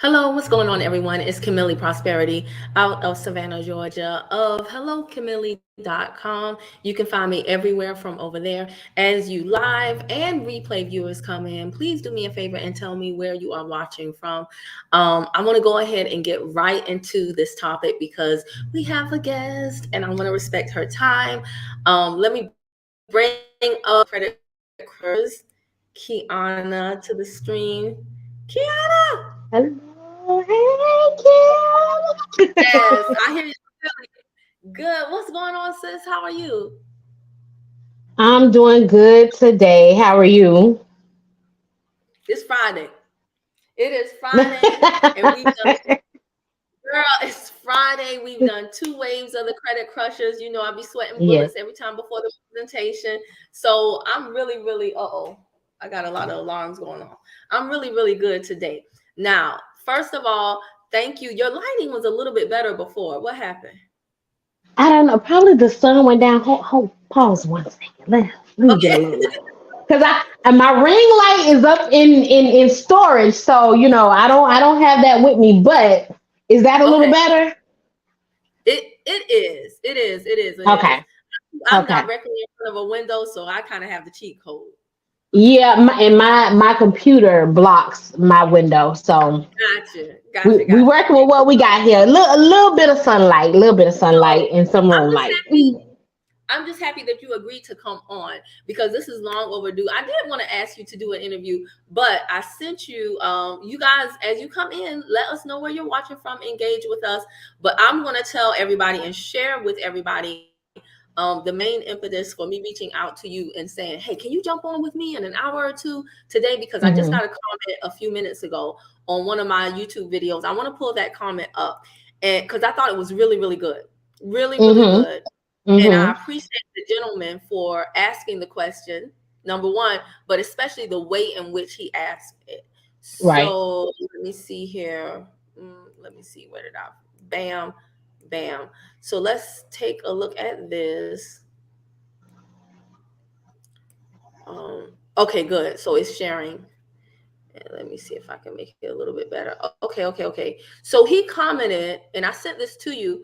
Hello, what's going on, everyone? It's Camille Prosperity out of Savannah, Georgia, of HelloCamille.com. You can find me everywhere from over there. As you live and replay viewers come in, please do me a favor and tell me where you are watching from. I want to go ahead and get right into this topic because we have a guest and I want to respect her time. Let me bring up Credit Crushers, Quiana, to the stream. Quiana! Hello, hey Yes, Kim. I hear you. Good. What's going on, sis? How are you? I'm doing good today. How are you? It's Friday. It is Friday, and we've done, girl, it's Friday. We've done two waves of the Credit Crushers. You know, I be sweating Yes. bullets every time before the presentation. So I'm really, I got a lot of alarms going on. I'm really good today. Now, first of all, thank you. Your lighting was a little bit better before. What happened? I don't know. Probably the sun went down. Pause 1 second. Let me get a Okay. little light. Cause and my ring light is up in storage, so I don't have that with me. But is that a little Okay. better? It is. It is. It is. It is. Okay. I'm Okay. directly in front of a window, so I kind of have the cheat code. Yeah, my computer blocks my window, so Gotcha. we Gotcha. we Gotcha. working with what we got here. A little bit of sunlight, a little bit of sunlight, So and some I'm room just light. happy. I'm just happy that you agreed to come on because this is long overdue. I did want to ask you to do an interview, but I sent you, you guys, as you come in, let us know where you're watching from, engage with us. But I'm going to tell everybody and share with everybody the main impetus for me reaching out to you and saying, hey, can you jump on with me in an hour or two today? Because I just got Hmm. a comment a few minutes ago on one of my YouTube videos. I want to pull that comment up and because I thought it was really good, really Hmm. good. And I Hmm. appreciate the gentleman for asking the question, number one, but especially the way in which he asked it. Right. So let me see here. Let me see. Where did I? Bam, bam. So let's take a look at this. Okay, good. So it's sharing. And let me see if I can make it a little bit better. Okay. So he commented, and I sent this to you.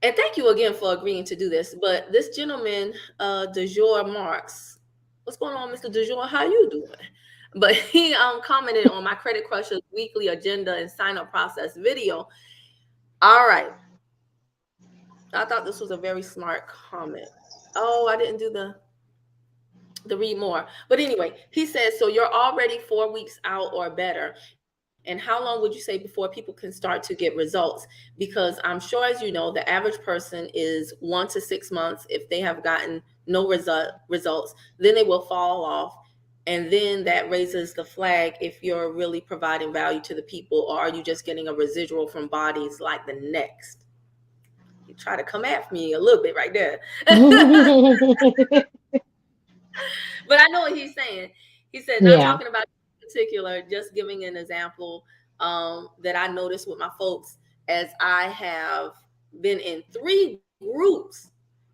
And thank you again for agreeing to do this. But this gentleman, DeJour Marks, what's going on, Mr. DeJour? How you doing? But he commented on my Credit Crushers weekly agenda and sign up process video. All right, I thought this was a very smart comment. Oh, I didn't do the read more. But anyway, he says, so you're already 4 weeks out or better. And how long would you say before people can start to get results? Because I'm sure, as you know, the average person is 1 to 6 months. If they have gotten no results, then they will fall off. And then that raises the flag if you're really providing value to the people, or are you just getting a residual from bodies like the next? You try to come at me a little bit right there. But I know what he's saying. He said, not Yeah. talking about in particular, just giving an example that I noticed with my folks as I have been in 3 groups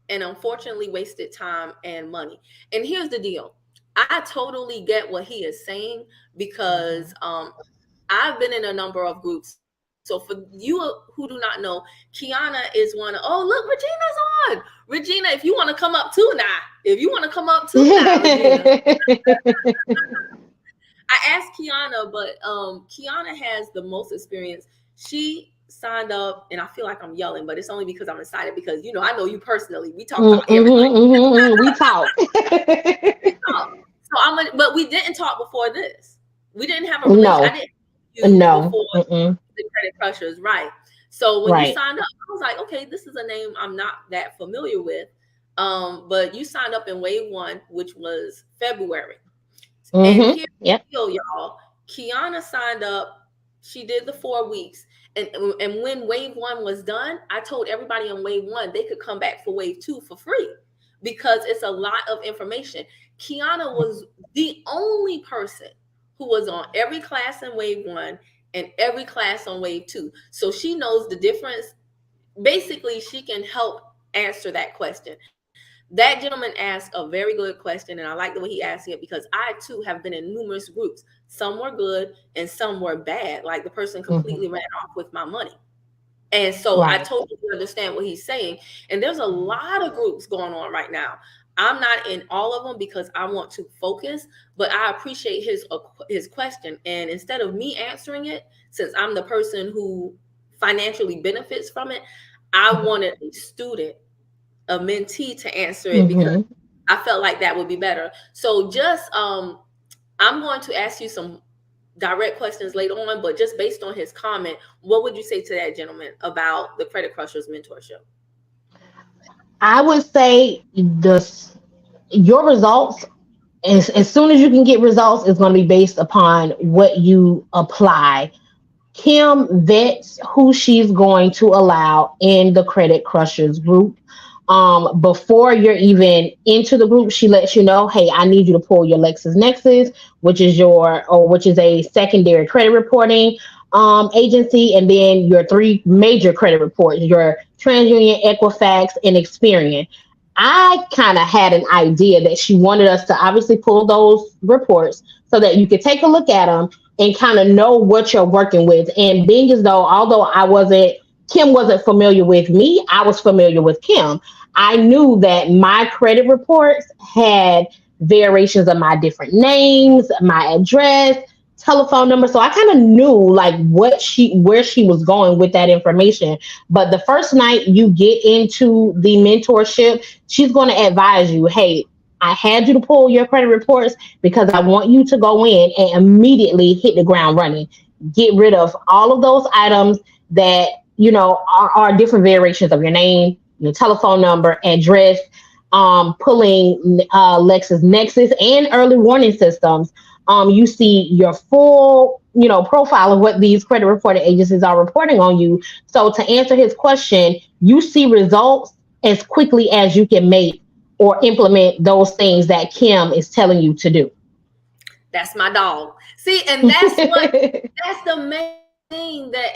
and unfortunately wasted time and money. And here's the deal. I totally get what he is saying because I've been in a number of groups. So for you who do not know, Quiana is one. Oh, look, Regina's on. Regina, if you want to come up too now, if you want to come up too now, Regina. I asked Quiana, but Quiana has the most experience. She signed up, and I feel like I'm yelling, but it's only because I'm excited because I know you personally. We talk about everything. We talk. We talk. So but we didn't talk before this. We didn't have a relation. I No. didn't have you No. before Mm-mm. the Credit Crushers, right? So when you Right. signed up, I was like, okay, this is a name I'm not that familiar with. But you signed up in wave one, which was February. And Mm-hmm. here's Yep. the deal, y'all. Kiana signed up. She did the 4 weeks. And when wave one was done, I told everybody on wave one they could come back for wave two for free because it's a lot of information. Kiana was the only person who was on every class in wave one and every class on wave two. So she knows the difference. Basically, she can help answer that question. That gentleman asked a very good question, and I like the way he asked it because I too have been in numerous groups. Some were good and some were bad. Like the person completely ran off with my money. And so I Right. totally understand what he's saying. And there's a lot of groups going on right now. I'm not in all of them because I want to focus, but I appreciate his question. And instead of me answering it, since I'm the person who financially benefits from it, I wanted a student, a mentee to answer it because Mm-hmm. I felt like that would be better. So just I'm going to ask you some direct questions later on, but just based on his comment, what would you say to that gentleman about the Credit Crushers mentorship? I would say your results, as soon as you can get results, is going to be based upon what you apply. Kim vets who she's going to allow in the Credit Crushers group. Before you're even into the group, she lets you know, hey, I need you to pull your LexisNexis, which is a secondary credit reporting agency, and then your three major credit reports, your TransUnion, Equifax, and Experian. I kind of had an idea that she wanted us to obviously pull those reports so that you could take a look at them and kind of know what you're working with. And being as though, although Kim wasn't familiar with me, I was familiar with Kim. I knew that my credit reports had variations of my different names, my address, telephone number. So I kind of knew like where she was going with that information. But the first night you get into the mentorship, she's going to advise you, hey, I had you to pull your credit reports because I want you to go in and immediately hit the ground running. Get rid of all of those items that, are different variations of your name, your telephone number, address, pulling LexisNexis and early warning systems. You see your full, profile of what these credit reporting agencies are reporting on you. So to answer his question, you see results as quickly as you can make or implement those things that Kim is telling you to do. That's my dog. See, and that's the main thing that,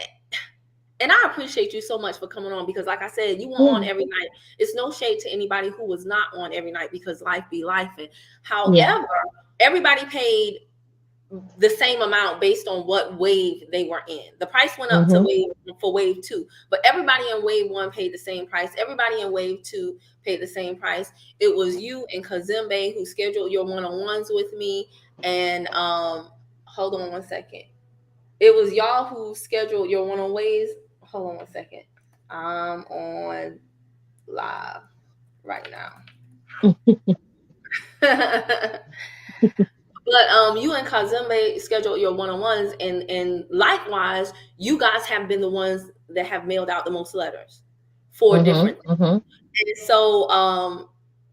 and I appreciate you so much for coming on because, like I said, you were on Yeah. every night. It's no shade to anybody who was not on every night because life be life. And Yeah. however, everybody paid the same amount based on what wave they were in. The price went up to Mm-hmm. wave 2, but everybody in wave 1 paid the same price. Everybody in wave 2 paid the same price. It was you and Kazembe who scheduled your one-on-ones with me. And hold on one second. It was y'all who scheduled your one-on-ways. Hold on one second. I'm on live right now. But you and Kazembe scheduled your one-on-ones, and likewise, you guys have been the ones that have mailed out the most letters for different Mm-hmm. Mm-hmm. things. And so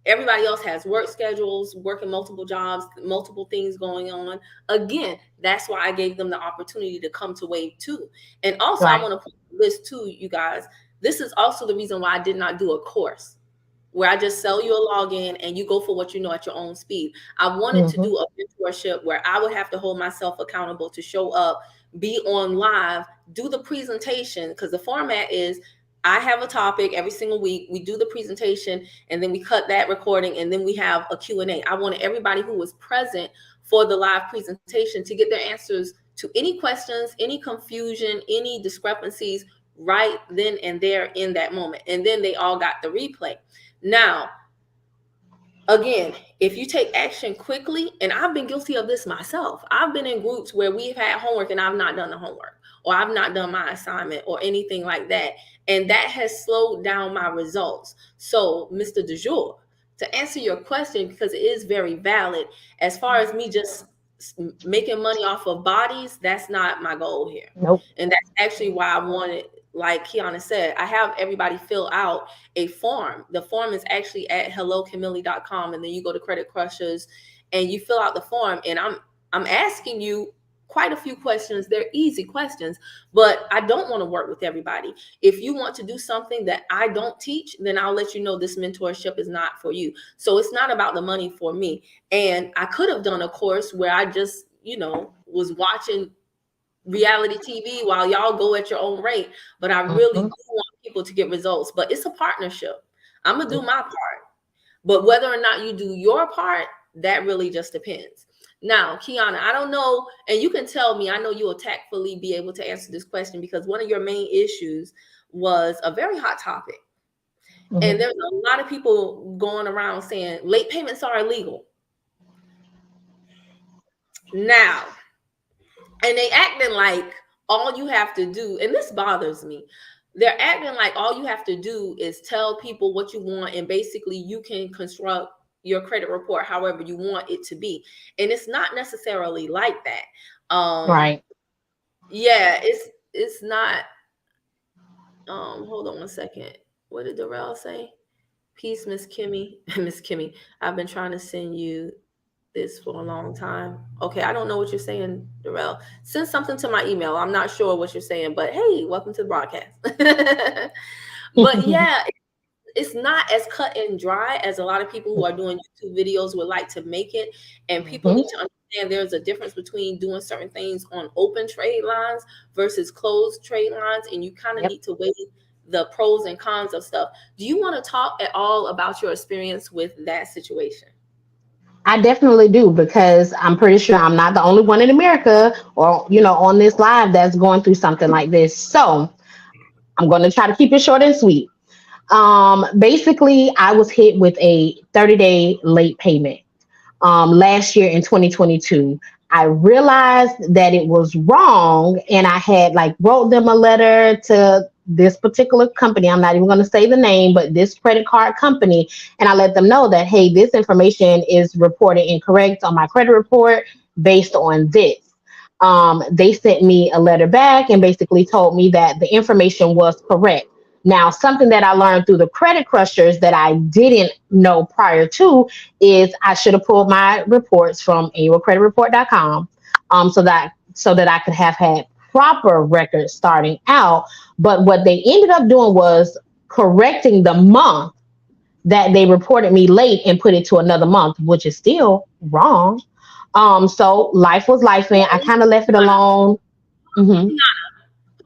everybody else has work schedules, working multiple jobs, multiple things going on. Again, that's why I gave them the opportunity to come to wave 2. And also, I Right. want to put this to you guys. This is also the reason why I did not do a course where I just sell you a login and you go for what you know at your own speed. I wanted to Mm-hmm. do a mentorship where I would have to hold myself accountable to show up, be on live, do the presentation, because the format is I have a topic every single week. We do the presentation and then we cut that recording and then we have a Q&A. I wanted everybody who was present for the live presentation to get their answers to any questions, any confusion, any discrepancies right then and there in that moment. And then they all got the replay. Now, again, if you take action quickly, and I've been guilty of this myself, I've been in groups where we've had homework and I've not done the homework, or I've not done my assignment, or anything like that. And that has slowed down my results. So, Mr. De Jour, to answer your question, because it is very valid, as far as me just making money off of bodies, that's not my goal here. Nope. And that's actually why I wanted, like Quiana said, I have everybody fill out a form. The form is actually at hellocamille.com, and then you go to Credit Crushers and you fill out the form. And I'm asking you quite a few questions. They're easy questions, but I don't want to work with everybody. If you want to do something that I don't teach, then I'll let you know this mentorship is not for you. So it's not about the money for me. And I could have done a course where I just, was watching reality TV while y'all go at your own rate. But I really Mm-hmm. do want people to get results. But it's a partnership. I'm gonna do my part. But whether or not you do your part, that really just depends. Now, Quiana, I don't know, and you can tell me, I know you'll tactfully be able to answer this question because one of your main issues was a very hot topic. Mm-hmm. And there's a lot of people going around saying late payments are illegal. Now, and they acting like all you have to do, and this bothers me, they're acting like all you have to do is tell people what you want, and basically you can construct your credit report however you want it to be. And it's not necessarily like that. Right. Yeah, it's not. Hold on one second. What did Darrell say? Peace, Miss Kimmy. Miss Kimmy, I've been trying to send you this for a long time. Okay, I don't know what you're saying, Darrell. Send something to my email. I'm not sure what you're saying, but hey, welcome to the broadcast. But yeah, it's not as cut and dry as a lot of people who are doing YouTube videos would like to make it. And people need to understand there's a difference between doing certain things on open trade lines versus closed trade lines. And you kind of need to weigh the pros and cons of stuff. Do you want to talk at all about your experience with that situation? I definitely do, because I'm pretty sure I'm not the only one in America or, on this live that's going through something like this. So I'm going to try to keep it short and sweet. Basically, I was hit with a 30-day late payment last year in 2022. I realized that it was wrong, and I had wrote them a letter to this particular company. I'm not even going to say the name, but this credit card company. And I let them know that, hey, this information is reported incorrect on my credit report based on this. They sent me a letter back and basically told me that the information was correct. Now, something that I learned through the Credit Crushers that I didn't know prior to is I should have pulled my reports from annualcreditreport.com so that I could have had proper records starting out. But what they ended up doing was correcting the month that they reported me late and put it to another month, which is still wrong. So life was life, and I kind of left it alone. Mm-hmm.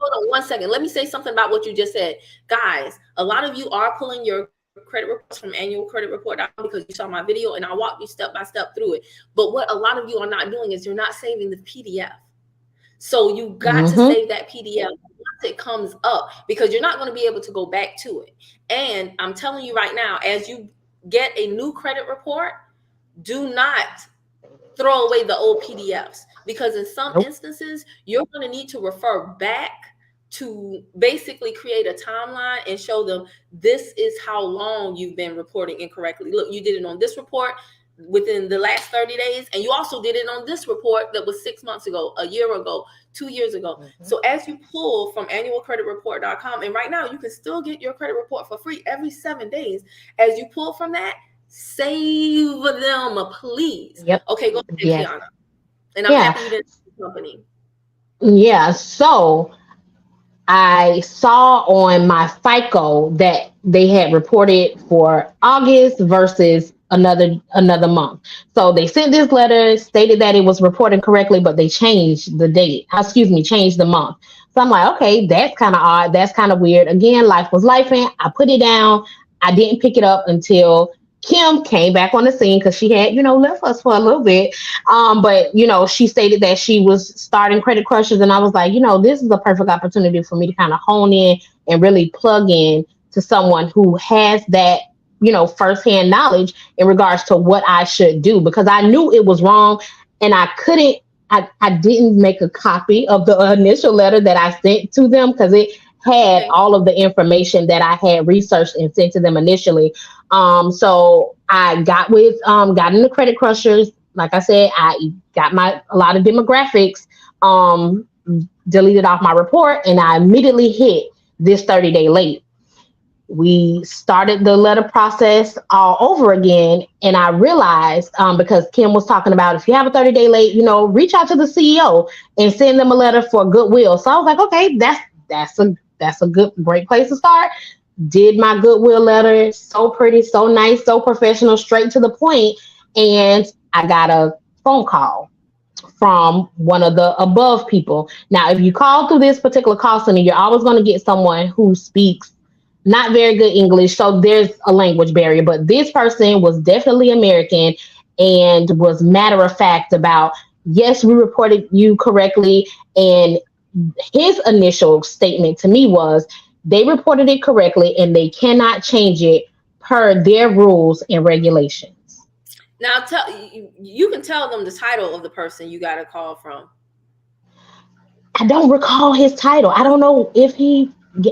Hold on one second. Let me say something about what you just said. Guys, a lot of you are pulling your credit reports from annualcreditreport.com because you saw my video and I walked you step by step through it. But what a lot of you are not doing is you're not saving the PDF. So you got to save that PDF once it comes up, because you're not going to be able to go back to it. And I'm telling you right now, as you get a new credit report, do not throw away the old PDFs, because in some instances, you're going to need to refer back to basically create a timeline and show them this is how long you've been reporting incorrectly. Look, you did it on this report within the last 30 days, and you also did it on this report that was 6 months ago, a year ago, 2 years ago. So as you pull from annualcreditreport.com, and right now you can still get your credit report for free every 7 days. As you pull from that, save them, please. Okay, go ahead, Quiana. And I'm happy you didn't see the company. Yeah, so I saw on my FICO that they had reported for August versus another month. So they sent this letter, stated that it was reported correctly, but they changed the date. Changed the month. So I'm like, okay, that's kind of odd. That's kind of weird. Again, life was life, and I put it down. I didn't pick it up until Kim came back on the scene, because she had, left us for a little bit. But, she stated that she was starting Credit Crushers. And I was like, this is a perfect opportunity for me to kind of hone in and really plug in to someone who has that, firsthand knowledge in regards to what I should do, because I knew it was wrong. And I didn't make a copy of the initial letter that I sent to them, because it had all of the information that I had researched and sent to them initially. So I got in the Credit Crushers. Like I said, I got a lot of demographics, deleted off my report, and I immediately hit this 30-day late. We started the letter process all over again. And I realized, because Kim was talking about, if you have a 30-day late, reach out to the CEO and send them a letter for goodwill. So I was like, okay, that's a great place to start. Did my goodwill letter, so pretty, so nice, so professional, straight to the point. And I got a phone call from one of the above people. Now, if you call through this particular call center, you're always going to get someone who speaks not very good English. So there's a language barrier. But this person was definitely American and was matter of fact about, yes, we reported you correctly. And his initial statement to me was they reported it correctly and they cannot change it per their rules and regulations. Now, you can tell them the title of the person you got a call from. I don't recall his title. I don't know if he. Yeah,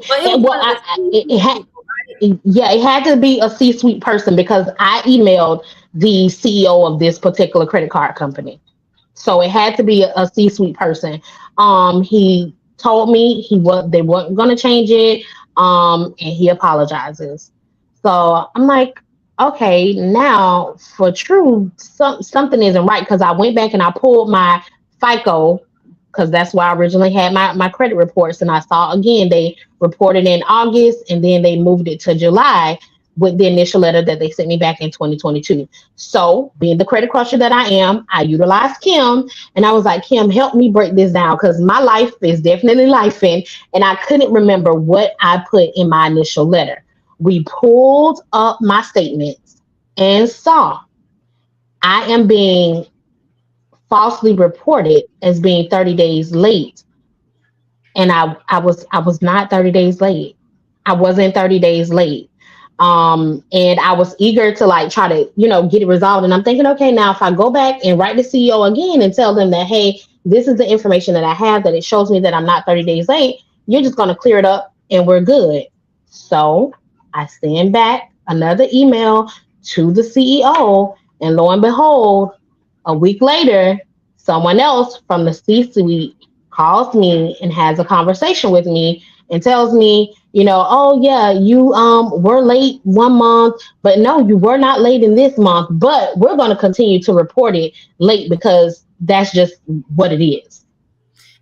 it had to be a C-suite person because I emailed the CEO of this particular credit card company. So it had to be a C-suite person. He told me they weren't gonna change it. And he apologizes. So I'm like, okay, now for true, something isn't right because I went back and I pulled my FICO because that's why I originally had my credit reports, and I saw again they reported in August and then they moved it to July with the initial letter that they sent me back in 2022. So, being the credit crusher that I am, I utilized Kim and I was like, Kim, help me break this down because my life is definitely lifing and I couldn't remember what I put in my initial letter. We pulled up my statements and saw I am being falsely reported as being 30 days late. And I was not 30 days late. I wasn't 30 days late. And I was eager to like try to, get it resolved. And I'm thinking, okay, now if I go back and write the CEO again and tell them that, hey, this is the information that I have, that it shows me that I'm not 30 days late, you're just going to clear it up and we're good. So I send back another email to the CEO, and lo and behold, a week later, someone else from the C-suite calls me and has a conversation with me and tells me, oh yeah, you were late 1 month, but no, you were not late in this month, but we're going to continue to report it late because that's just what it is.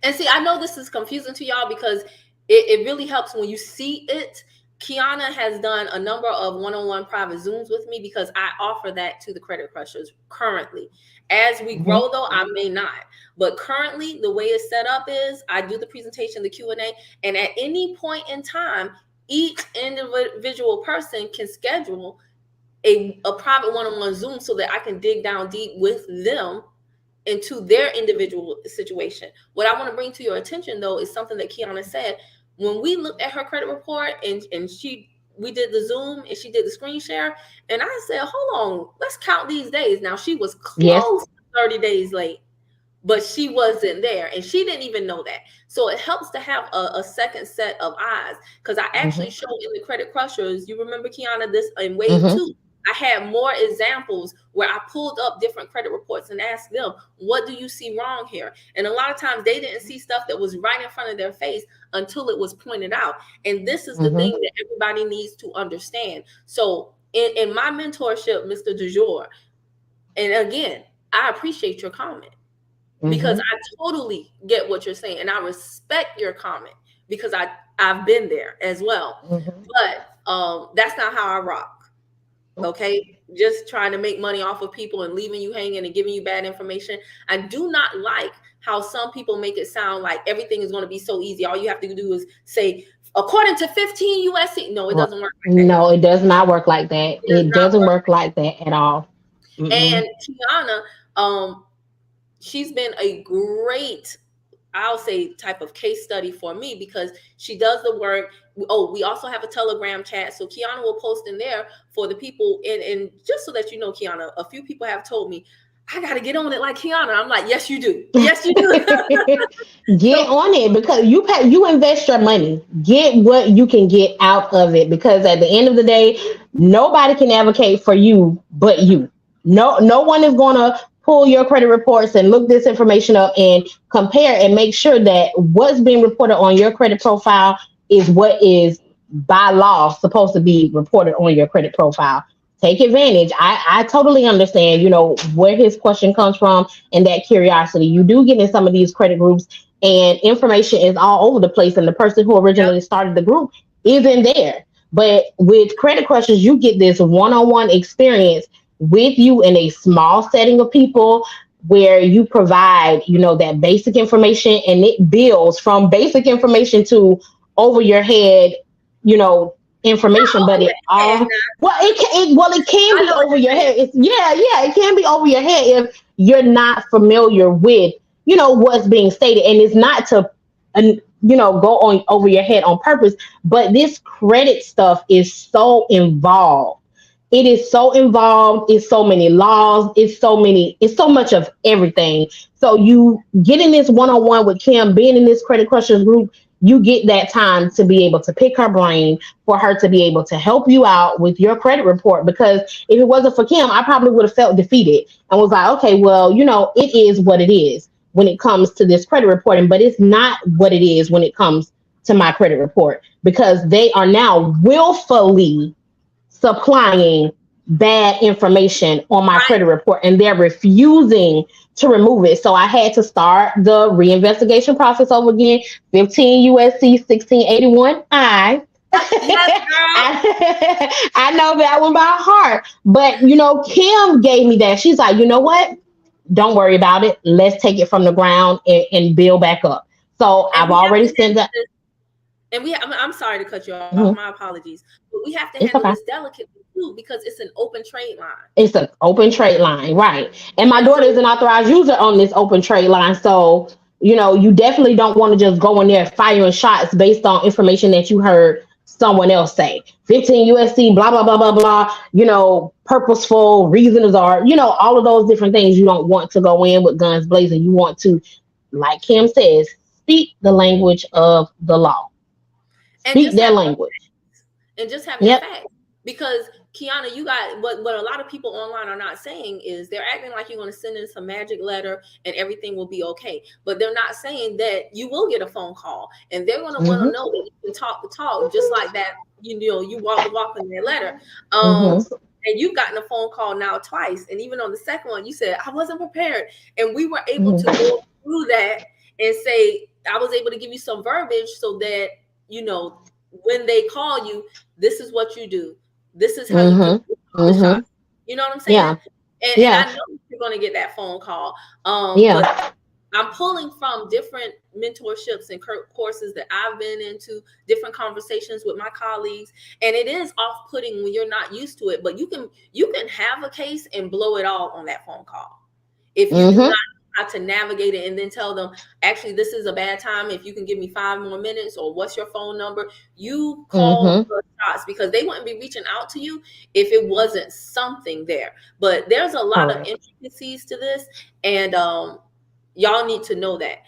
And see, I know this is confusing to y'all because it really helps when you see it. Quiana has done a number of one-on-one private Zooms with me because I offer that to the credit crushers currently. As we grow, though, I may not. But currently, the way it's set up is I do the presentation, the Q&A, and at any point in time, each individual person can schedule a private one-on-one Zoom so that I can dig down deep with them into their individual situation. What I want to bring to your attention, though, is something that Quiana said. When we looked at her credit report and we did the Zoom and she did the screen share, and I said, hold on, let's count these days. Now she was close to 30 days late, but she wasn't there and she didn't even know that. So it helps to have a second set of eyes because I actually showed in the Credit Crushers, you remember, Quiana, this in wave 2. I had more examples where I pulled up different credit reports and asked them, what do you see wrong here? And a lot of times they didn't see stuff that was right in front of their face until it was pointed out. And this is the thing that everybody needs to understand. So in my mentorship, Mr. DuJour, and again, I appreciate your comment because I totally get what you're saying. And I respect your comment because I've been there as well. But that's not how I rock. Okay, just trying to make money off of people and leaving you hanging and giving you bad information. I do not like how some people make it sound like everything is going to be so easy. All you have to do is say, according to 15 USC. No, it doesn't work like that. No, it does not work like that. It doesn't work like that at all. And Quiana, she's been a great, I'll say, type of case study for me because she does the work. Oh, we also have a Telegram chat. So Quiana will post in there for the people. And just so that you know, Quiana, a few people have told me, I got to get on it like Quiana. I'm like, yes, you do. Yes, you do. Get on it because you invest your money. Get what you can get out of it because at the end of the day, nobody can advocate for you but you. No one is going to pull your credit reports and look this information up and compare and make sure that what's being reported on your credit profile is what is by law supposed to be reported on your credit profile. Take advantage. I totally understand, where his question comes from and that curiosity. You do get in some of these credit groups and information is all over the place and the person who originally started the group isn't there. But with Credit Crushers, you get this one-on-one experience with you in a small setting of people where you provide, that basic information and it builds from basic information to over your head, information, but it all it can be over your head. It can be over your head if you're not familiar with what's being stated, and it's not to go on over your head on purpose. But this credit stuff is so involved. It is so involved. It's so many laws. It's so much of everything. So you getting this one-on-one with Kim, being in this Credit Crushers group, you get that time to be able to pick her brain, for her to be able to help you out with your credit report. Because if it wasn't for Kim, I probably would have felt defeated and was like, okay, well, it is what it is when it comes to this credit reporting, but it's not what it is when it comes to my credit report, because they are now willfully supplying bad information on my credit report, and they're refusing to remove it. So I had to start the reinvestigation process over again. 15 USC 1681 I. I know that one by heart, but Kim gave me that. She's like, you know what? Don't worry about it. Let's take it from the ground and build back up. So I've already sent that. And I'm sorry to cut you off. Mm-hmm. My apologies. But we have to handle this delicately too, because it's an open trade line. It's an open trade line, right? And my daughter is an authorized user on this open trade line. So, you definitely don't want to just go in there firing shots based on information that you heard someone else say. 15 USC, blah, blah, blah, blah, blah, purposeful reasons are, all of those different things. You don't want to go in with guns blazing. You want to, like Kim says, speak the language of the law. Speak their language. And just have the facts. Because Quiana, you got what a lot of people online are not saying is they're acting like you're going to send in some magic letter and everything will be okay. But they're not saying that you will get a phone call, and they're going to want to know that you can talk the talk, just like that. You walk the walk in their letter. And you've gotten a phone call now twice, and even on the second one, you said I wasn't prepared, and we were able to go through that and say I was able to give you some verbiage so that when they call you, this is what you do. This is how you do the shot. You know what I'm saying? Yeah. And I know you're going to get that phone call. But I'm pulling from different mentorships and courses that I've been into, different conversations with my colleagues, and it is off-putting when you're not used to it. But you can have a case and blow it all on that phone call if you do not how to navigate it, and then tell them, actually, this is a bad time. If you can give me 5 more minutes, or what's your phone number? You call the shots, because they wouldn't be reaching out to you if it wasn't something there. But there's a lot of intricacies to this, and y'all need to know that.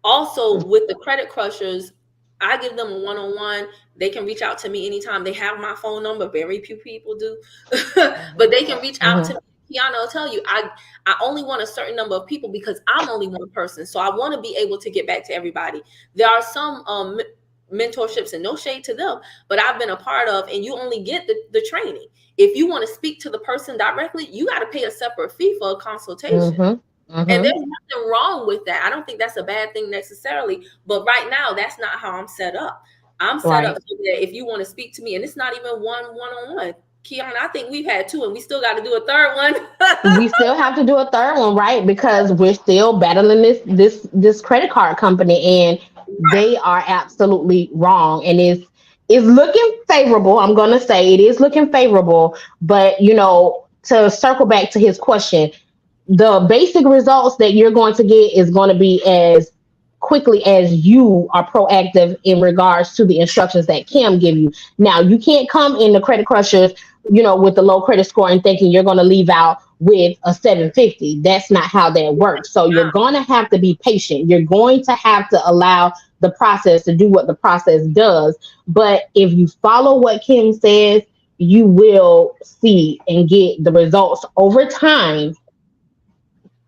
Also, with the Credit Crushers, I give them a one-on-one. They can reach out to me anytime. They have my phone number. Very few people do, but they can reach out to me. Quiana will tell you, I only want a certain number of people because I'm only one person. So I want to be able to get back to everybody. There are some mentorships, and no shade to them, but I've been a part of, and you only get the training. If you want to speak to the person directly, you got to pay a separate fee for a consultation. And there's nothing wrong with that. I don't think that's a bad thing necessarily. But right now, that's not how I'm set up. I'm set up so that if you want to speak to me, and it's not even one-on-one. Quiana, I think we've had 2, and we still got to do a third one. We still have to do a third one, right? Because we're still battling this credit card company, and they are absolutely wrong. And it's looking favorable. I'm going to say it is looking favorable. But, to circle back to his question, the basic results that you're going to get is going to be as quickly as you are proactive in regards to the instructions that Kim give you. Now, you can't come in the Credit Crushers, with the low credit score and thinking you're going to leave out with a 750. That's not how that works. So you're going to have to be patient. You're going to have to allow the process to do what the process does. But if you follow what Kim says, you will see and get the results over time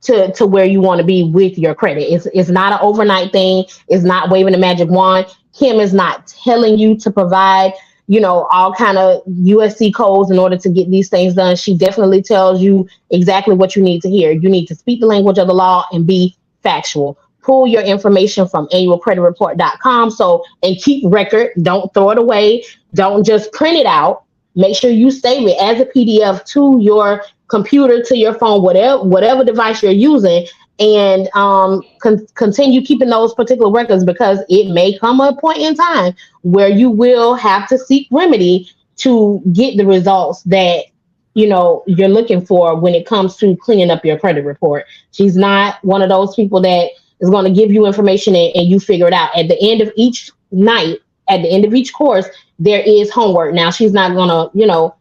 to where you want to be with your credit. It's not an overnight thing. It's not waving a magic wand. Kim is not telling you to provide, all kind of USC codes in order to get these things done. She definitely tells you exactly what you need to hear. You need to speak the language of the law and be factual. Pull your information from annualcreditreport.com. And keep record. Don't throw it away. Don't just print it out. Make sure you save it as a PDF to your computer, to your phone, whatever device you're using, and continue keeping those particular records, because it may come a point in time where you will have to seek remedy to get the results that you're looking for when it comes to cleaning up your credit report. She's not one of those people that is going to give you information and you figure it out. At the end of each night, at the end of each course, there is homework. Now, she's not going to,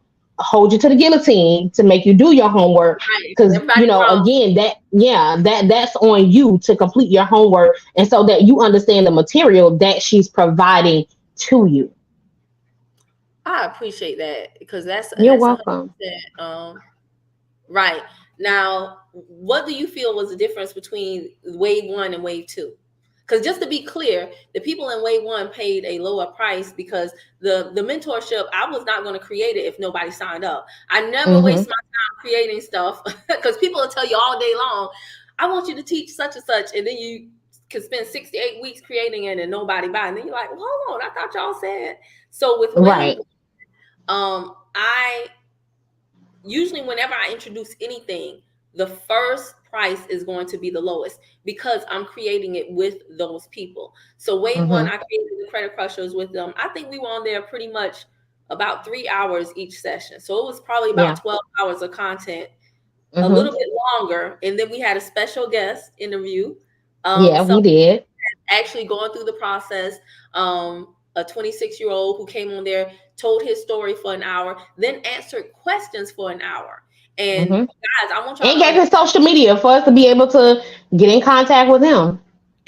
hold you to the guillotine to make you do your homework, because again, that's on you to complete your homework, and so that you understand the material that she's providing to you. I appreciate that, because You're welcome. Right. Now, what do you feel was the difference between wave 1 and wave 2? Because just to be clear, the people in wave 1 paid a lower price because the mentorship, I was not going to create it if nobody signed up. I never waste my time creating stuff, because people will tell you all day long, I want you to teach such and such, and then you can spend 6 to 8 weeks creating it and nobody buy. And then you're like, well, hold on, I thought y'all said. So with wave 1, I usually, whenever I introduce anything, the first price is going to be the lowest, because I'm creating it with those people. So wave 1, I created the Credit Crushers with them. I think we were on there pretty much about 3 hours each session. So it was probably about 12 hours of content, a little bit longer. And then we had a special guest interview. We did. Actually going through the process. A 26-year-old who came on there, told his story for an hour, then answered questions for an hour. And guys, I want y'all and gave his social media for us to be able to get in contact with him.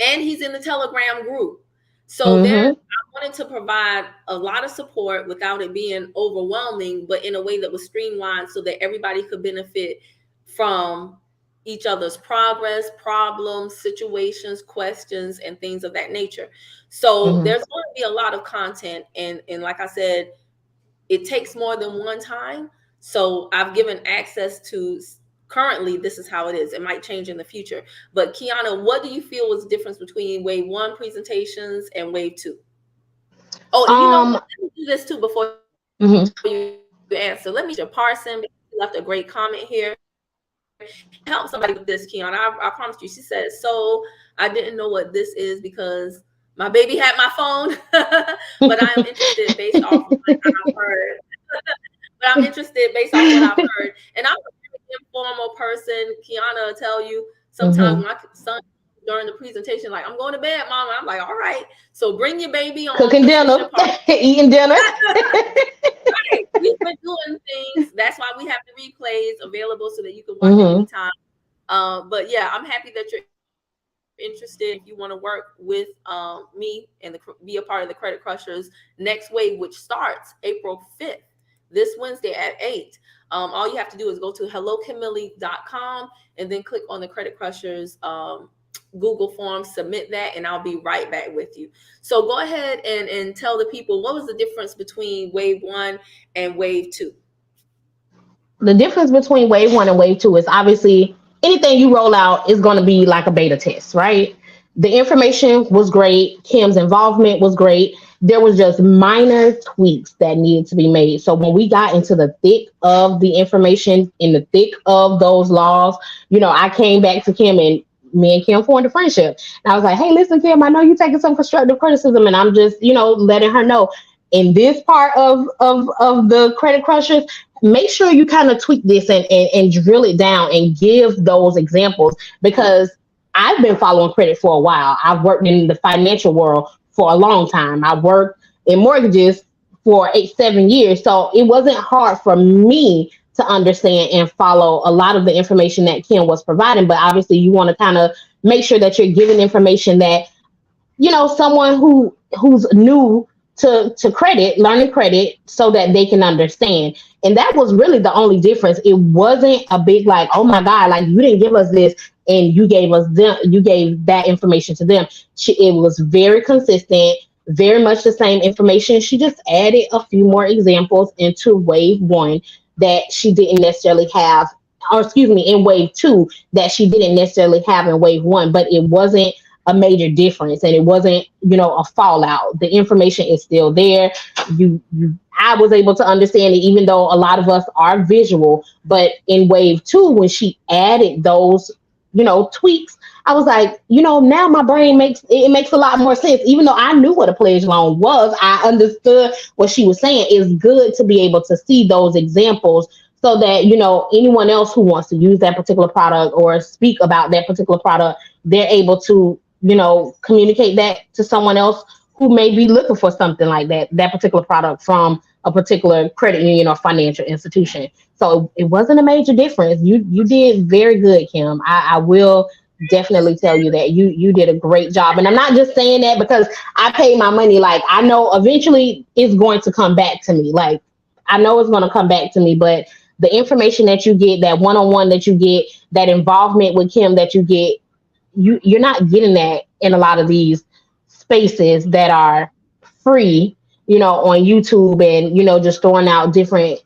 And he's in the Telegram group. So I wanted to provide a lot of support without it being overwhelming, but in a way that was streamlined so that everybody could benefit from each other's progress, problems, situations, questions, and things of that nature. So there's going to be a lot of content. And like I said, it takes more than one time. So I've given access to, currently, this is how it is. It might change in the future. But Quiana, what do you feel was the difference between wave 1 presentations and wave 2? Oh, let me do this too before you answer. Let me Parson left a great comment here. Help somebody with this, Quiana. I promised you. She said, so I didn't know what this is because my baby had my phone, but I'm interested based off of what I've heard. But I'm interested based on what I've heard. And I'm a very informal person. Quiana will tell you sometimes my son during the presentation, like, I'm going to bed, Mama. I'm like, all right. So bring your baby on. Cooking dinner, eating dinner. Right. We've been doing things. That's why we have the replays available so that you can watch it anytime. But yeah, I'm happy that you're interested. If you want to work with me and be a part of the Credit Crushers next wave, which starts April 5th. This Wednesday at 8. All you have to do is go to hellocamille.com and then click on the Credit Crushers Google form, submit that, and I'll be right back with you. So go ahead and tell the people, what was the difference between wave 1 and wave 2? The difference between wave 1 and wave 2 is obviously anything you roll out is going to be like a beta test, right? The information was great. Kim's involvement was great. There was just minor tweaks that needed to be made. So when we got into the thick of the information, in the thick of those laws, I came back to Kim, and me and Kim formed a friendship. And I was like, hey, listen, Kim, I know you're taking some constructive criticism, and I'm just, letting her know in this part of the Credit Crushers, make sure you kind of tweak this and drill it down and give those examples, because I've been following credit for a while. I've worked in the financial world for a long time. I worked in mortgages for 7 years. So it wasn't hard for me to understand and follow a lot of the information that Kim was providing. But obviously you want to kind of make sure that you're giving information that, someone who's new to credit, learning credit, so that they can understand. And that was really the only difference. It wasn't a big like, oh my God, like you didn't give us this and you gave that information to them. It was very consistent, very much the same information. She just added a few more examples into wave 1 that she didn't necessarily have, in wave 2 that she didn't necessarily have in wave 1, but it wasn't a major difference, and it wasn't, a fallout. The information is still there. I was able to understand it, even though a lot of us are visual. But in wave 2, when she added those tweaks, I was like, now my brain makes a lot more sense. Even though I knew what a pledge loan was, I understood what she was saying. It's good to be able to see those examples so that, anyone else who wants to use that particular product or speak about that particular product, they're able to, communicate that to someone else who may be looking for something like that particular product from a particular credit union or financial institution. So it wasn't a major difference. You did very good, Kim. I will definitely tell you that you did a great job. And I'm not just saying that because I paid my money. Like, I know eventually it's going to come back to me. Like, I know it's going to come back to me, but the information that you get, that one-on-one that you get, that involvement with Kim that you get, you're not getting that in a lot of these spaces that are free, on YouTube, and just throwing out different,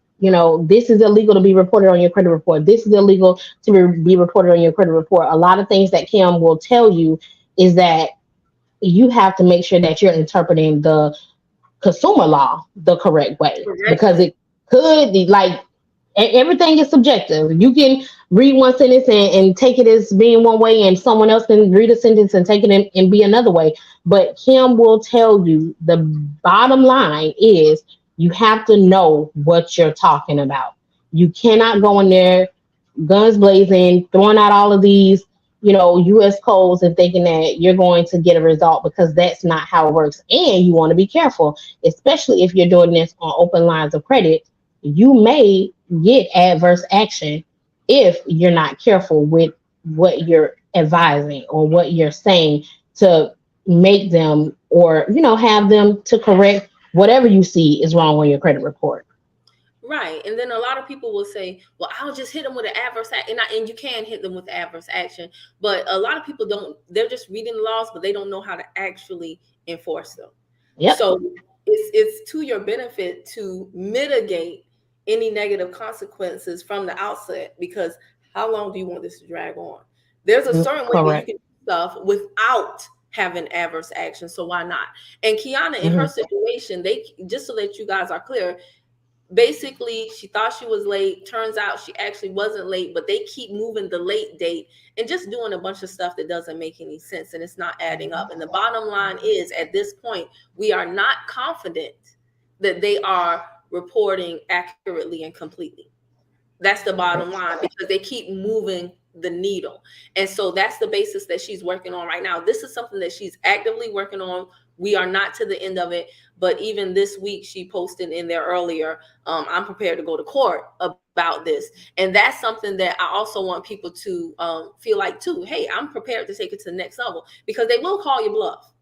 this is illegal to be reported on your credit report. This is illegal to be reported on your credit report. A lot of things that Kim will tell you is that you have to make sure that you're interpreting the consumer law the correct way, because it could be like, everything is subjective. You can read one sentence and take it as being one way, and someone else can read a sentence and take it and be another way. But Kim will tell you the bottom line is you have to know what you're talking about. You cannot go in there guns blazing, throwing out all of these, US codes and thinking that you're going to get a result, because that's not how it works. And you want to be careful, especially if you're doing this on open lines of credit. You may get adverse action if you're not careful with what you're advising or what you're saying to make them, or have them to correct whatever you see is wrong on your credit report. Right. And then a lot of people will say, well, I'll just hit them with an adverse action. And you can hit them with adverse action. But a lot of people don't, they're just reading the laws, but they don't know how to actually enforce them. Yep. So it's to your benefit to mitigate any negative consequences from the outset, because how long do you want this to drag on? There's a certain way that you can do stuff without having adverse action. So why not? And Quiana, in her situation, just so that you guys are clear, basically she thought she was late. Turns out she actually wasn't late, but they keep moving the late date and just doing a bunch of stuff that doesn't make any sense, and it's not adding up. And the bottom line is, at this point, we are not confident that they are reporting accurately and completely. That's the bottom line, because they keep moving the needle. And so that's the basis that she's working on right now. This is something that she's actively working on. We are not to the end of it, but even this week she posted in there earlier, I'm prepared to go to court about this. And that's something that I also want people to feel like too. Hey, I'm prepared to take it to the next level, because they will call your bluff.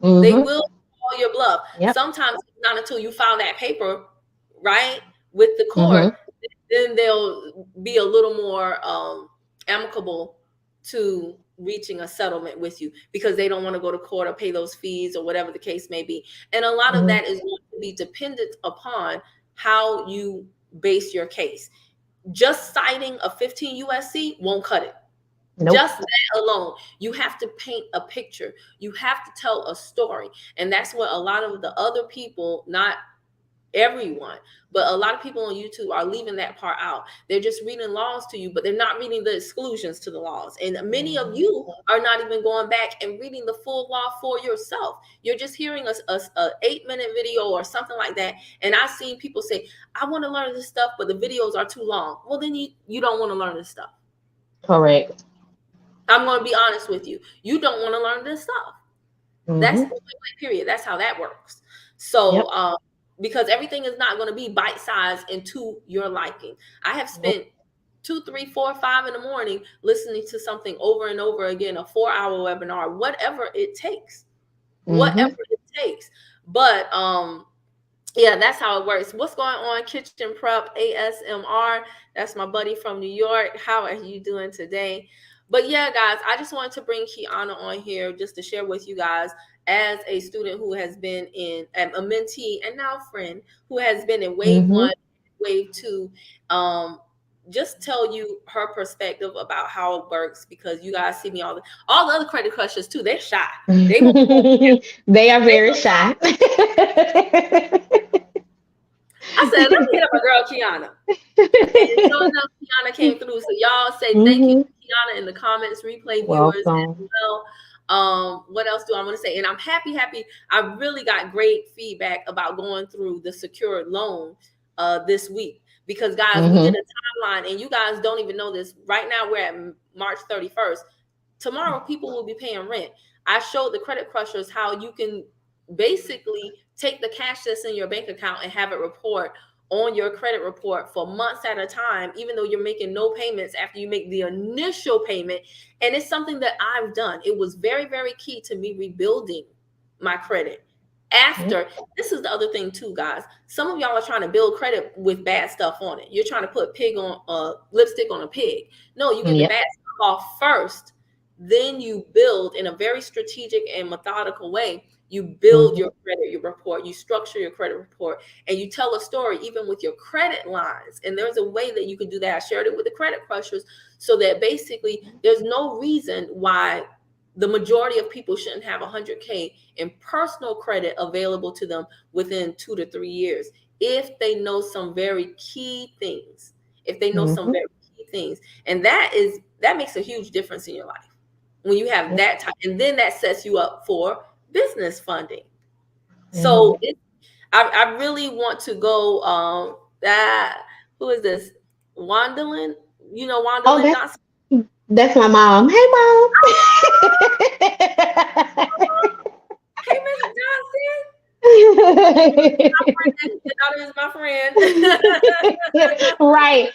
They will call your bluff. Sometimes it's not until you file that paper, right, with the court, then they'll be a little more amicable to reaching a settlement with you, because they don't want to go to court or pay those fees or whatever the case may be. And a lot of that is going to be dependent upon how you base your case. Just citing a 15 USC won't cut it. Nope. Just that alone, you have to paint a picture. You have to tell a story. And that's what a lot of the other people, not everyone, but a lot of people on YouTube are leaving that part out. They're just reading laws to you, but they're not reading the exclusions to the laws. And many of you are not even going back and reading the full law for yourself. You're just hearing a 8-minute video or something like that. And I've seen people say, I want to learn this stuff, but the videos are too long. Well, then you don't want to learn this stuff. Correct. I'm going to be honest with you. You don't want to learn this stuff. That's the period. That's how that works. So, because everything is not going to be bite-sized and to your liking. I have spent 2, 3, 4, 5 in the morning listening to something over and over again, a 4-hour webinar, whatever it takes. Whatever it takes. But yeah, that's how it works. What's going on, Kitchen Prep ASMR? That's my buddy from New York. How are you doing today? But yeah, guys, I just wanted to bring Quiana on here just to share with you guys, as a student who has been in a mentee and now friend who has been in wave 1, wave 2, just tell you her perspective about how it works, because you guys see me all the other credit crushers too. They're shy. They are very shy. I I said, let me hit up my girl Quiana. And sure enough, Quiana came through. So y'all say thank you to Quiana in the comments, replay viewers as well. What else do I want to say? And I'm happy. I really got great feedback about going through the secured loan this week. Because guys, we did a timeline, and you guys don't even know this. Right now, we're at March 31st. Tomorrow, people will be paying rent. I showed the Credit Crushers how you can basically take the cash that's in your bank account and have it report on your credit report for months at a time, even though you're making no payments after you make the initial payment. And it's something that I've done. It was very, very key to me rebuilding my credit. After, this is the other thing too, guys. Some of y'all are trying to build credit with bad stuff on it. You're trying to put lipstick on a pig. No, you get the bad stuff off first, then you build in a very strategic and methodical way. You build your credit report, you structure your credit report, and you tell a story even with your credit lines. And there's a way that you can do that. I shared it with the Credit Crushers, so that basically there's no reason why the majority of people shouldn't have 100K in personal credit available to them within 2 to 3 years if they know some very key things. And that makes a huge difference in your life when you have that time, and then that sets you up for business funding. So I really want to go. Who is this? Wandalyn? You know Wandalyn Johnson? That's my mom. Hey, Mom. Hey, Miss Johnson. Your daughter is my friend. Right.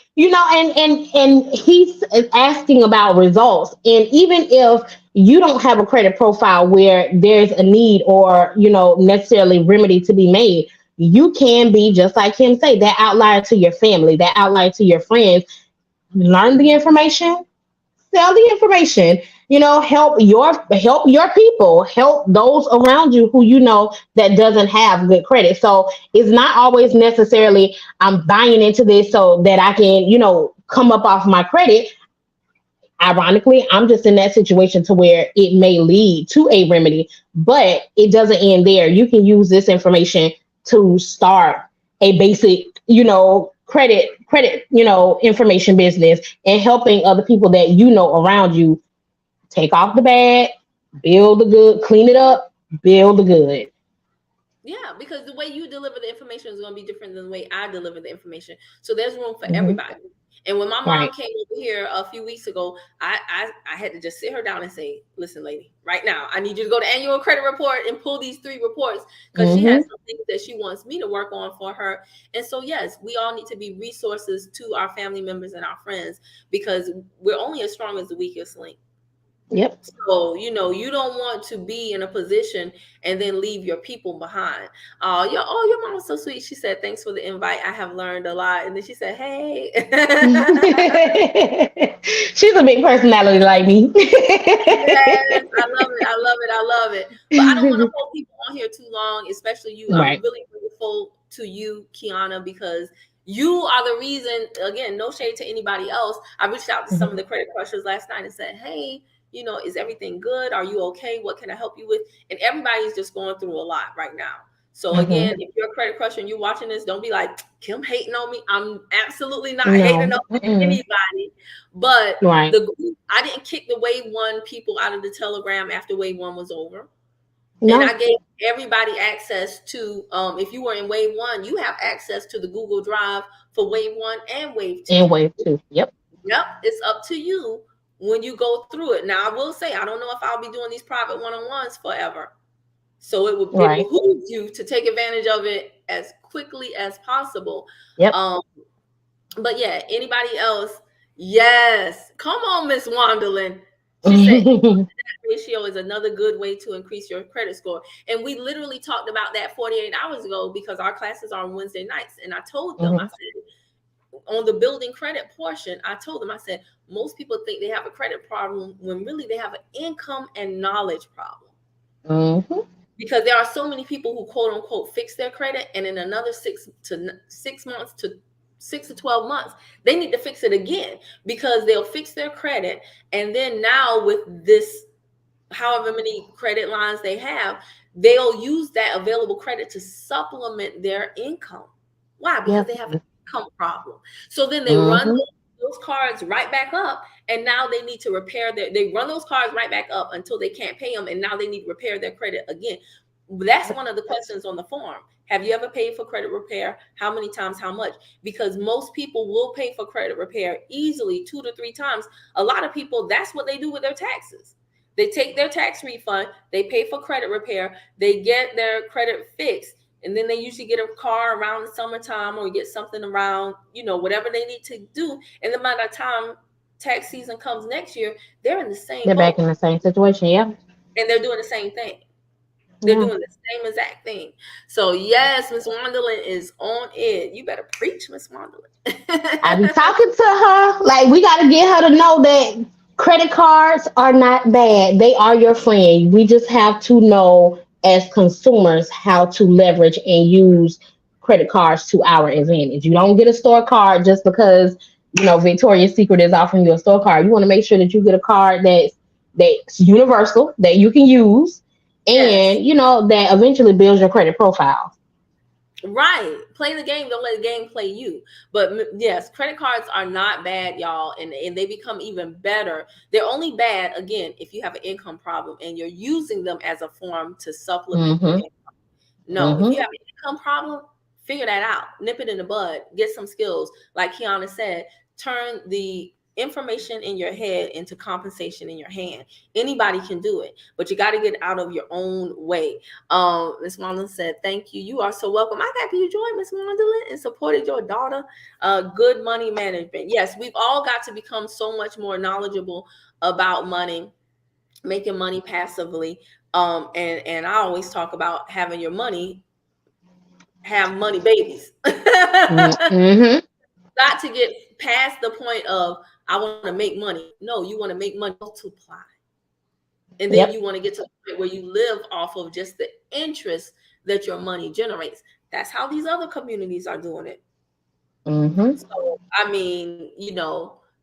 And he's asking about results. And even if you don't have a credit profile where there's a need or, necessarily remedy to be made, you can be, just like him say, that outlier to your family, that outlier to your friends. Learn the information, sell the information, help your people, help those around you who that doesn't have good credit. So it's not always necessarily I'm buying into this so that I can, come up off my credit. Ironically, I'm just in that situation to where it may lead to a remedy, but it doesn't end there. You can use this information to start a basic, credit, information business, and helping other people that around you take off the bad, build the good, clean it up, build the good. Yeah, because the way you deliver the information is going to be different than the way I deliver the information. So there's room for everybody. And when my mom came over here a few weeks ago, I had to just sit her down and say, listen, lady, right now, I need you to go to annual credit report and pull these 3 reports, because she has some things that she wants me to work on for her. And so, yes, we all need to be resources to our family members and our friends, because we're only as strong as the weakest link. Yep. So, you don't want to be in a position and then leave your people behind. Your mom was so sweet. She said, thanks for the invite. I have learned a lot. And then she said, hey. She's a big personality like me. Yes, I love it. But I don't want to hold people on here too long, especially you. Right. I'm really grateful to you, Quiana, because you are the reason. Again, no shade to anybody else. I reached out to some of the Credit Crushers last night and said, hey, is everything good? Are you okay? What can I help you with? And everybody's just going through a lot right now. So again, if you're a Credit Crusher and you're watching this, don't be like, Kim hating on me. I'm absolutely not hating on anybody. But I didn't kick the Wave 1 people out of the Telegram after Wave 1 was over. No. And I gave everybody access to, if you were in Wave 1, you have access to the Google Drive for Wave 1 and Wave 2. And Wave 2, yep. Yep, it's up to you when you go through it. Now, I will say, I don't know if I'll be doing these private one-on-ones forever. So it behooves you to take advantage of it as quickly as possible. Yep. But yeah, anybody else? Yes. Come on, Miss Wandalyn. She said that ratio is another good way to increase your credit score. And we literally talked about that 48 hours ago, because our classes are on Wednesday nights. And I told them, I said, on the building credit portion, I told them, I said, most people think they have a credit problem when really they have an income and knowledge problem. Because there are so many people who quote unquote fix their credit, and in another 6 to 12 months, they need to fix it again, because they'll fix their credit. And then now with this, however many credit lines they have, they'll use that available credit to supplement their income. Why? Because Yep. they have an income problem. So then they run Mm-hmm. those cards right back up, and now they need to repair they run those cards right back up until they can't pay them, and now they need to repair their credit again. That's one of the questions on the form. Have you ever paid for credit repair? How many times? How much? Because most people will pay for credit repair easily 2 to 3 times. A lot of people, that's what they do with their taxes. They take their tax refund, they pay for credit repair, they get their credit fixed, and then they usually get a car around the summertime or get something around, whatever they need to do. And then by the time tax season comes next year, they're in the same They're back boat in the same situation. Yeah. and they're doing the same thing. They're Yeah. doing the same exact thing. So yes, Miss Wonderland is on it. You better preach, Miss Wonderland. I be talking to her. Like, we got to get her to know that credit cards are not bad. They are your friend. We just have to know as consumers how to leverage and use credit cards to our advantage. You don't get a store card just because, Victoria's Secret is offering you a store card. You want to make sure that you get a card that's universal, that you can use, Yes. and that eventually builds your credit profile. Right. Play the game. Don't let the game play you. But yes, credit cards are not bad, y'all. And they become even better. They're only bad, again, if you have an income problem and you're using them as a form to supplement your Mm-hmm. income. No, if you Mm-hmm. have an income problem, figure that out. Nip it in the bud. Get some skills. Like Quiana said, turn the information in your head into compensation in your hand. Anybody can do it, but you got to get out of your own way. Miss Wonderland said, thank you. You are so welcome. I got you joined, Miss Wonderland, and supported your daughter. Good money management. Yes, we've all got to become so much more knowledgeable about money, making money passively. And I always talk about having your money have money babies. Mm-hmm. Got to get past the point of I want to make money. No, you want to make money multiply. And then you Yep. want to get to the point where you live off of just the interest that your money generates. That's how these other communities are doing it. Mm-hmm. So, I mean,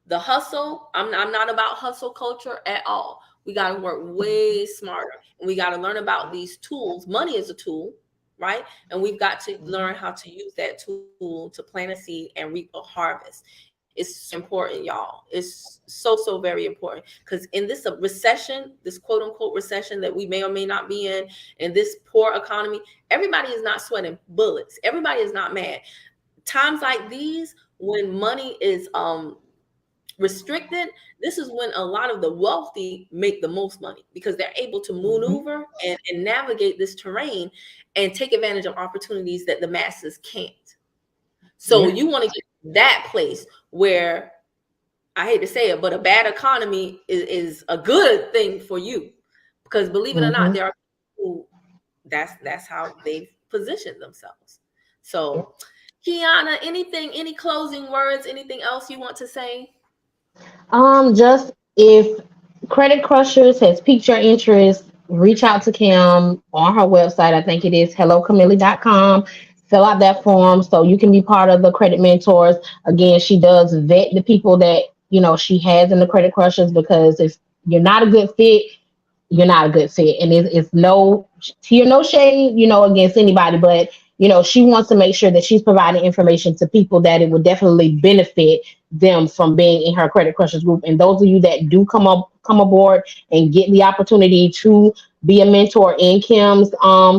the hustle, I'm not about hustle culture at all. We got to work way smarter, and we got to learn about these tools. Money is a tool, right? And we've got to learn how to use that tool to plant a seed and reap a harvest. It's important, y'all. It's so very important, because in this recession, this quote unquote recession that we may or may not be in this poor economy, everybody is not sweating bullets. Everybody is not mad. Times like these, when money is restricted, this is when a lot of the wealthy make the most money, because they're able to Mm-hmm. maneuver and navigate this terrain and take advantage of opportunities that the masses can't. So Yeah. you want to get to that place where, I hate to say it, but a bad economy is a good thing for you, because believe it or not, Mm-hmm. there are people who that's how they've positioned themselves. Yep. So, Quiana, any closing words, anything else you want to say? Just if Credit Crushers has piqued your interest, reach out to Kim on her website. I think it is hellocamille.com. Fill out that form so you can be part of the credit mentors. Again, she does vet the people that she has in the Credit Crushers, because if you're not a good fit, you're not a good fit. And it's no tear, no shade, against anybody, but she wants to make sure that she's providing information to people that it would definitely benefit them from being in her Credit Crushers group. And those of you that do come aboard and get the opportunity to be a mentor in Kim's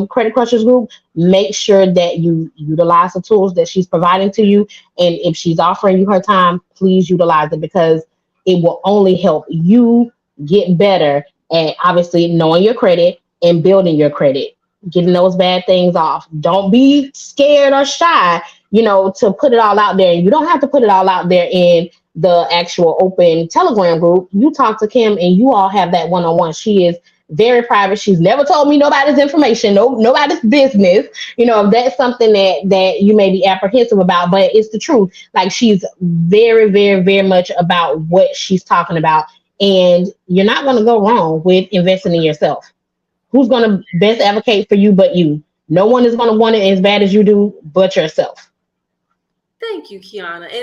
Credit Crushers group, make sure that you utilize the tools that she's providing to you. And if she's offering you her time, please utilize it, because it will only help you get better, and obviously knowing your credit and building your credit, getting those bad things off. Don't be scared or shy, to put it all out there. You don't have to put it all out there in the actual open Telegram group. You talk to Kim and you all have that one-on-one. She is very private. She's never told me nobody's information, nobody's business. If that's something that you may be apprehensive about, but it's the truth. Like, she's very, very, very much about what she's talking about. And you're not going to go wrong with investing in yourself. Who's going to best advocate for you but you? No one is going to want it as bad as you do but yourself. Thank you, Quiana. And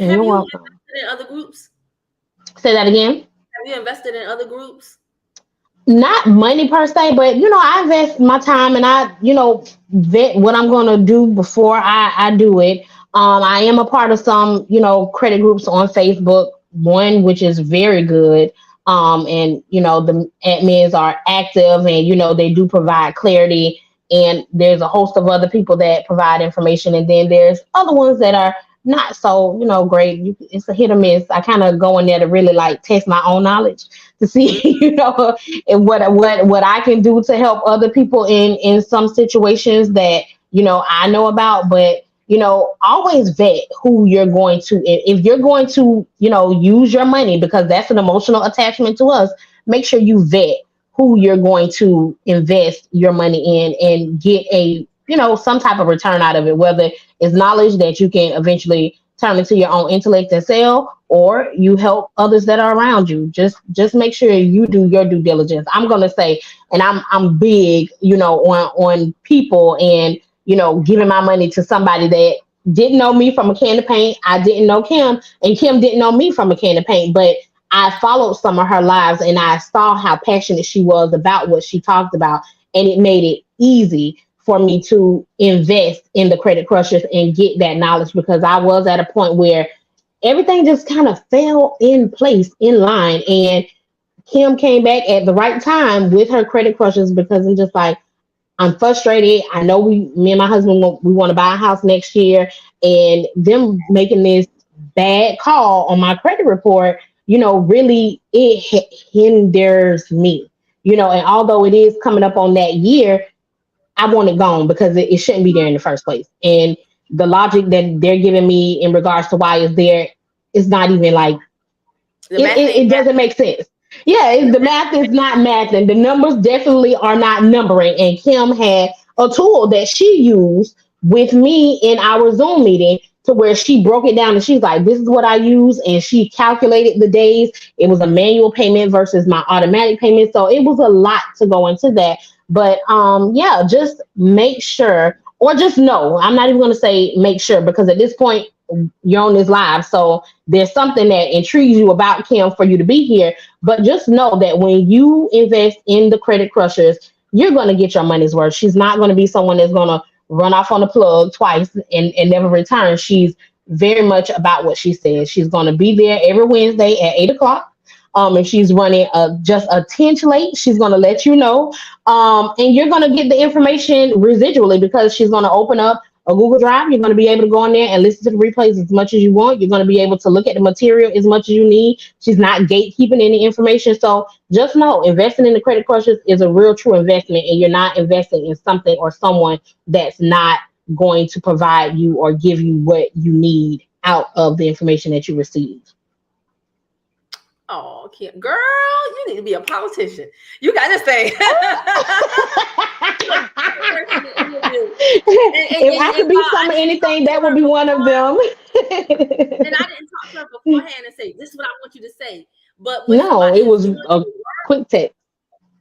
And have you're you welcome. invested in other groups? Say that again. Have you invested in other groups? Not money per se, but I invest my time and I, vet what I'm gonna do before I do it. I am a part of some, credit groups on Facebook, one which is very good. And the admins are active and they do provide clarity. And there's a host of other people that provide information, and then there's other ones that are not so, great. It's a hit or miss. I kind of go in there to really like test my own knowledge to see, and what I can do to help other people in some situations that I know about. But always vet who you're going to, if you're going to use your money, because that's an emotional attachment to us. Make sure you vet who you're going to invest your money in and get a some type of return out of it, whether it's knowledge that you can eventually turn into your own intellect and sell, or you help others that are around you. Just make sure you do your due diligence. I'm gonna say, and I'm big, on people, and giving my money to somebody that didn't know me from a can of paint. I didn't know Kim, and Kim didn't know me from a can of paint, but I followed some of her lives and I saw how passionate she was about what she talked about, and it made it easy for me to invest in the Credit Crushers and get that knowledge, because I was at a point where everything just kind of fell in place, in line. And Kim came back at the right time with her Credit Crushers, because I'm just like, I'm frustrated. I know me and my husband, we want to buy a house next year, and them making this bad call on my credit report, really it hinders me, and although it is coming up on that year, I want it gone because it shouldn't be there in the first place. And the logic that they're giving me in regards to why it's there is not even like, it doesn't make sense. Yeah, the math is not math, and the numbers definitely are not numbering. And Kim had a tool that she used with me in our Zoom meeting, to where she broke it down and she's like, this is what I use. And she calculated the days. It was a manual payment versus my automatic payment. So it was a lot to go into that. But yeah, just make sure, or just know. I'm not even going to say make sure, because at this point you're on this live, so there's something that intrigues you about Kim for you to be here. But just know that when you invest in the Credit Crushers, you're going to get your money's worth. She's not going to be someone that's going to run off on the plug twice and never return. She's very much about what she says. She's going to be there every Wednesday at 8 o'clock. If she's running just a tinge late, she's going to let you know. And you're going to get the information residually, because she's going to open up a Google Drive. You're going to be able to go in there and listen to the replays as much as you want. You're going to be able to look at the material as much as you need. She's not gatekeeping any information. So just know, investing in the Credit Crushers is a real true investment, and you're not investing in something or someone that's not going to provide you or give you what you need out of the information that you receive. Oh, Kim, girl, you need to be a politician. You got this thing. If I could be some of anything, that would be one of them. And I didn't talk to her beforehand and say, this is what I want you to say. But when no, it was a quick text.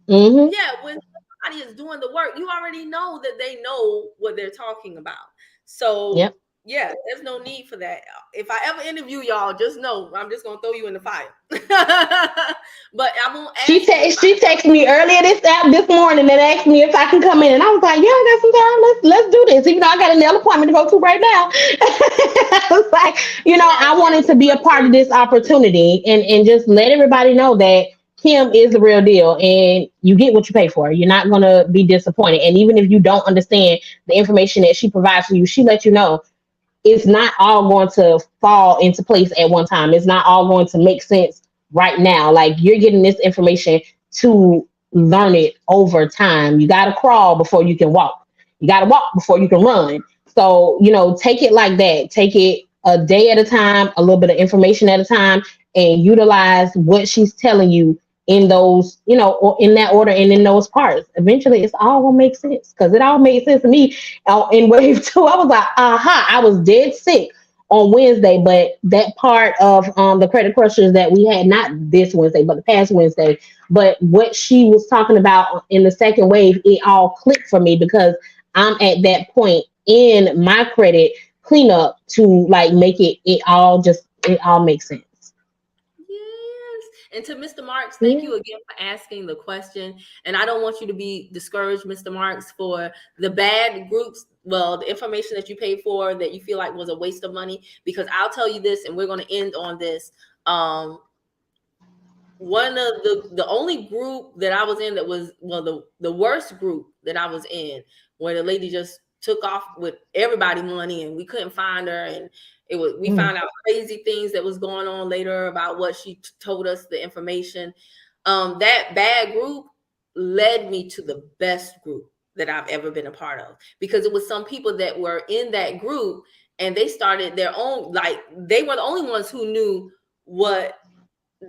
Mm-hmm. Yeah, when somebody is doing the work, you already know that they know what they're talking about. So yep. Yeah, there's no need for that. If I ever interview y'all, just know I'm just gonna throw you in the fire. But I won't. She texted me earlier this morning and asked me if I can come in, and I was like, "Yeah, I got some time. Let's do this." Even though I got a nail appointment to go to right now, I was like, I wanted to be a part of this opportunity and just let everybody know that Kim is the real deal, and you get what you pay for. You're not gonna be disappointed. And even if you don't understand the information that she provides for you, she lets you know. It's not all going to fall into place at one time. It's not all going to make sense right now. Like, you're getting this information to learn it over time. You got to crawl before you can walk. You got to walk before you can run. So, take it like that. Take it a day at a time, a little bit of information at a time, and utilize what she's telling you in those, or in that order and in those parts. Eventually, it's all gonna make sense, because it all made sense to me in wave 2. I was like, aha, I was dead sick on Wednesday, but that part of the Credit Crushers that we had, not this Wednesday, but the past Wednesday, but what she was talking about in the second wave, it all clicked for me, because I'm at that point in my credit cleanup to like make it all makes sense. And to Mr. Marks, thank you again for asking the question. And I don't want you to be discouraged, Mr. Marks, for the bad groups. Well, the information that you paid for that you feel like was a waste of money, because I'll tell you this, and we're going to end on this. One of the only group that I was in that was, well, the worst group that I was in, where the lady just took off with everybody money and we couldn't find her, and we found out crazy things that was going on later about what she told us, the information. That bad group led me to the best group that I've ever been a part of, because it was some people that were in that group and they started their own, like they were the only ones who knew what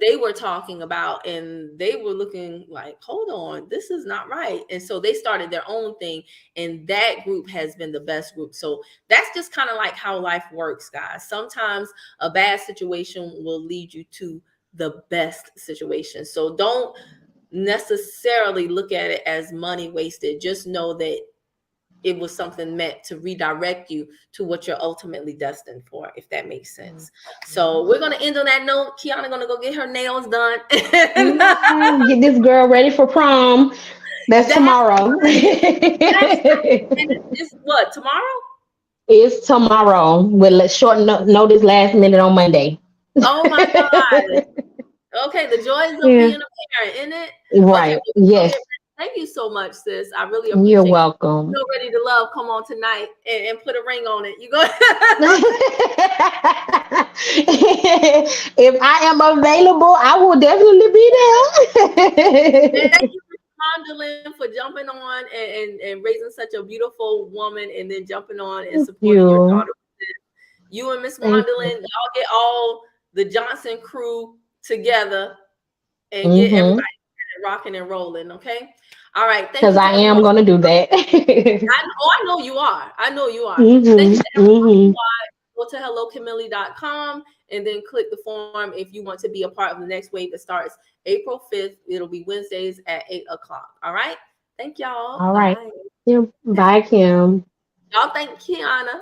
they were talking about, and they were looking like, hold on, this is not right. And so they started their own thing, and that group has been the best group. So that's just kind of like how life works, guys. Sometimes a bad situation will lead you to the best situation. So don't necessarily look at it as money wasted. Just know that it was something meant to redirect you to what you're ultimately destined for, if that makes sense. So we're going to end on that note. Quiana going to go get her nails done. Get this girl ready for prom. That's tomorrow. It's what, tomorrow? It's tomorrow with short notice, last minute on Monday. Oh my God. Okay, the joys of being a parent, isn't it? Right. Okay, yes. Thank you so much, sis. I really appreciate it. You're welcome. You're ready to love. Come on tonight and put a ring on it. You go. If I am available, I will definitely be there. Thank you, Mondalyn, for jumping on and raising such a beautiful woman, and then jumping on and supporting your daughter. You and Miss Mondalyn, y'all get all the Johnson crew together and get everybody rocking and rolling, okay? All right. Because I am going to do that. I know you are. I know you are. Thank you to everyone. Go to hellocamille.com and then click the form if you want to be a part of the next wave that starts April 5th. It'll be Wednesdays at 8 o'clock. All right. Thank y'all. All right. Bye, Kim. Y'all thank Quiana.